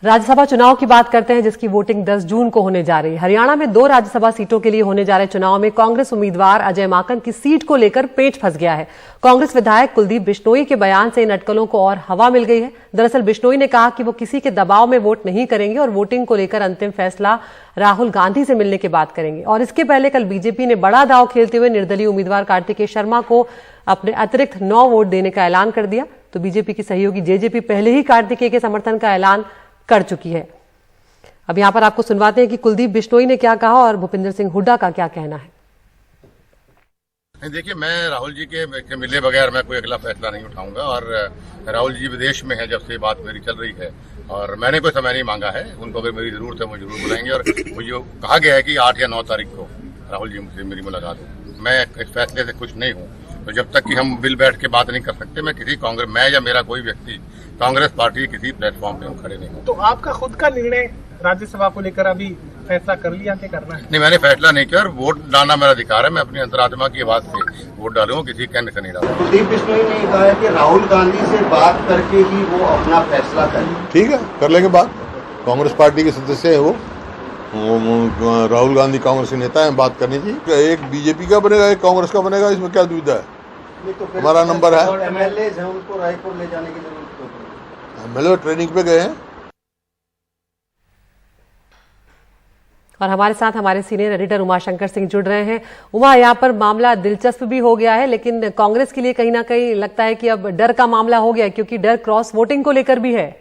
राज्यसभा चुनाव की बात करते हैं, जिसकी वोटिंग 10 जून को होने जा रही है। हरियाणा में 2 राज्यसभा सीटों के लिए होने जा रहे चुनाव में कांग्रेस उम्मीदवार अजय माकन की सीट को लेकर पेच फंस गया है। कांग्रेस विधायक कुलदीप बिश्नोई के बयान से इन अटकलों को और हवा मिल गई है। दरअसल बिश्नोई ने कहा कि वो किसी के दबाव में वोट नहीं करेंगे और वोटिंग को लेकर अंतिम फैसला राहुल गांधी से मिलने के बाद करेंगे। और इसके पहले कल बीजेपी ने बड़ा दांव खेलते हुए निर्दलीय उम्मीदवार कार्तिकेय शर्मा को अपने अतिरिक्त 9 वोट देने का ऐलान कर दिया। तो बीजेपी की सहयोगी जेजेपी पहले ही कार्तिकेय के समर्थन का ऐलान कर चुकी है। अब यहां पर आपको सुनवाते हैं कि कुलदीप बिश्नोई ने क्या कहा और भूपेंद्र सिंह हुड्डा का क्या कहना है। देखिए, मैं राहुल जी के मिले बगैर मैं कोई अगला फैसला नहीं उठाऊंगा। और राहुल जी विदेश में है जब से बात मेरी चल रही है, और मैंने कोई समय नहीं मांगा है। उनको अगर मेरी जरूरत है वो जरूर बुलाएंगे। और मुझे कहा गया है कि 8 या 9 तारीख को राहुल जी मुझसे मेरी मुलाकात हो। मैं इस फैसले से खुश नहीं हूँ। तो जब तक कि हम बिल बैठ के बात नहीं कर सकते, मैं या मेरा कोई व्यक्ति कांग्रेस पार्टी के किसी प्लेटफॉर्म पे हम खड़े नहीं हो। तो आपका खुद का निर्णय राज्यसभा को लेकर अभी फैसला कर लिया क्या करना है? नहीं, मैंने फैसला नहीं किया। और वोट डालना मेरा अधिकार है। मैं अपनी अंतरात्मा की आवाज से वोट डालूंगा, किसी कहने से नहीं डालूंगा। कुलदीप बिश्नोई ने कहा है कि राहुल गांधी से बात करके ही वो अपना फैसला करें। ठीक है, कर लेंगे बात। कांग्रेस पार्टी के सदस्य है वो राहुल गांधी कांग्रेस के नेता है, बात करनी चाहिए। एक बीजेपी का बनेगा, एक कांग्रेस का बनेगा, इसमें क्या दुविधा है? तो हमारा नंबर है। और एमएलए हैं, उनको रायपुर ले जाने की जरूरत क्यों? एमएलए ट्रेनिंग पे गए हैं। और हमारे साथ हमारे सीनियर एडिटर उमाशंकर सिंह जुड़ रहे हैं। उमा, यहाँ पर मामला दिलचस्प भी हो गया है, लेकिन कांग्रेस के लिए कहीं ना कहीं लगता है कि अब डर का मामला हो गया, क्योंकि डर क्रॉस वोटिंग को लेकर भी है।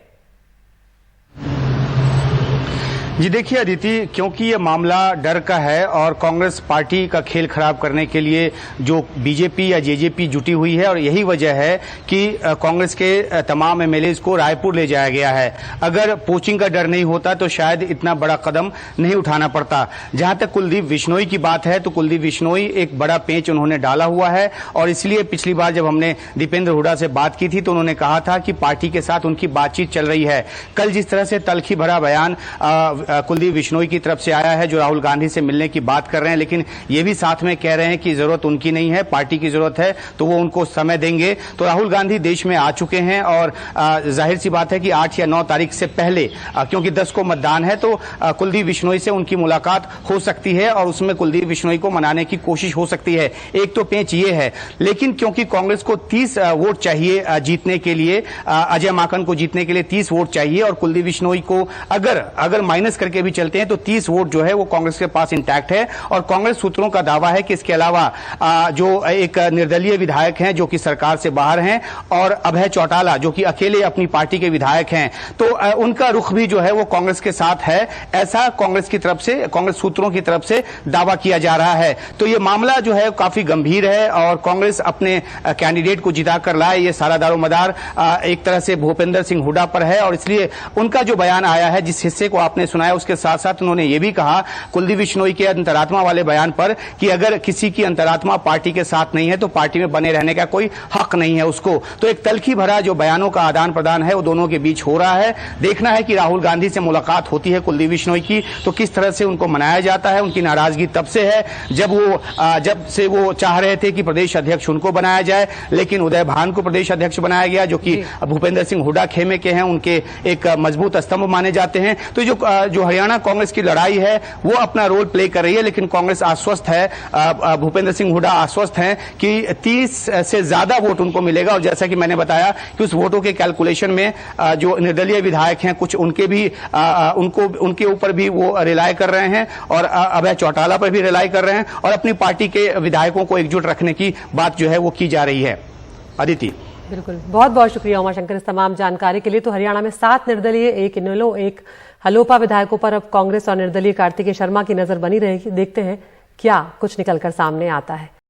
जी देखिए अदिति, क्योंकि ये मामला डर का है और कांग्रेस पार्टी का खेल खराब करने के लिए जो बीजेपी या जेजेपी जुटी हुई है, और यही वजह है कि कांग्रेस के तमाम एमएलएज को रायपुर ले जाया गया है। अगर पोचिंग का डर नहीं होता तो शायद इतना बड़ा कदम नहीं उठाना पड़ता। जहां तक कुलदीप बिश्नोई की बात है, तो कुलदीप बिश्नोई एक बड़ा पेंच उन्होंने डाला हुआ है। और इसलिए पिछली बार जब हमने दीपेंद्र हुड्डा से बात की थी तो उन्होंने कहा था कि पार्टी के साथ उनकी बातचीत चल रही है। कल जिस तरह से तल्खी भरा बयान कुलदीप बिश्नोई की तरफ से आया है, जो राहुल गांधी से मिलने की बात कर रहे हैं, लेकिन ये भी साथ में कह रहे हैं कि जरूरत उनकी नहीं है, पार्टी की जरूरत है, तो वो उनको समय देंगे। तो राहुल गांधी देश में आ चुके हैं और जाहिर सी बात है कि 8 या 9 तारीख से पहले, क्योंकि 10 को मतदान है, तो कुलदीप बिश्नोई से उनकी मुलाकात हो सकती है और उसमें कुलदीप बिश्नोई को मनाने की कोशिश हो सकती है। एक तो पेंच ये है। लेकिन क्योंकि कांग्रेस को 30 वोट चाहिए जीतने के लिए, अजय माकन को जीतने के लिए 30 वोट चाहिए, और कुलदीप बिश्नोई को अगर माइनस करके भी चलते हैं तो 30 वोट जो है वो कांग्रेस के पास इंटैक्ट है। और कांग्रेस सूत्रों का दावा है कि इसके अलावा जो एक निर्दलीय विधायक हैं जो कि सरकार से बाहर हैं, और अभय चौटाला जो कि अकेले अपनी पार्टी के विधायक हैं, तो उनका रुख भी जो है वो कांग्रेस के साथ है, ऐसा कांग्रेस की तरफ से, कांग्रेस सूत्रों की तरफ से दावा किया जा रहा है। तो ये मामला जो है काफी गंभीर है और कांग्रेस अपने कैंडिडेट को जिता कर लाए, ये सारा दारोमदार एक तरह से भूपेंद्र सिंह हुड्डा पर है। और इसलिए उनका जो बयान आया है, जिस हिस्से को आपने सुनाया, उसके साथ साथ उन्होंने ये भी कहा कुलदीप बिश्नोई के अंतरात्मा वाले बयान पर कि अगर किसी की अंतरात्मा पार्टी के साथ नहीं है तो पार्टी में बने रहने का कोई हक नहीं है उसको। तो एक तल्खी भरा जो बयानों का आदान प्रदान है वो दोनों के बीच हो रहा है। देखना है कि राहुल गांधी से मुलाकात होती है कुलदीप बिश्नोई की तो किस तरह से उनको मनाया जाता है। उनकी नाराजगी तब से है जब से वो चाह रहे थे कि प्रदेश अध्यक्ष उनको बनाया जाए, लेकिन उदय भान को प्रदेश अध्यक्ष बनाया गया, जो कि भूपेंद्र सिंह हुड्डा खेमे के हैं, उनके एक मजबूत स्तंभ माने जाते हैं। तो जो हरियाणा कांग्रेस की लड़ाई है वो अपना रोल प्ले कर रही है, लेकिन कांग्रेस आश्वस्त है, भूपेंद्र सिंह हुड्डा आश्वस्त हैं कि 30 से ज्यादा वोट उनको मिलेगा। और जैसा कि मैंने बताया कि उस वोटों के कैलकुलेशन में जो निर्दलीय विधायक हैं कुछ उनके भी उनके ऊपर भी वो रिलाय कर रहे हैं, और अभय चौटाला पर भी रिलाय कर रहे हैं, और अपनी पार्टी के विधायकों को एकजुट रखने की बात जो है वो की जा रही है। अदिति, बिल्कुल, बहुत बहुत शुक्रिया उमाशंकर इस तमाम जानकारी के लिए। तो हरियाणा में 7 निर्दलीय, 1 इनेलो, 1 हलोपा विधायकों पर अब कांग्रेस और निर्दलीय कार्तिकेय शर्मा की नजर बनी रहेगी। देखते हैं क्या कुछ निकलकर सामने आता है।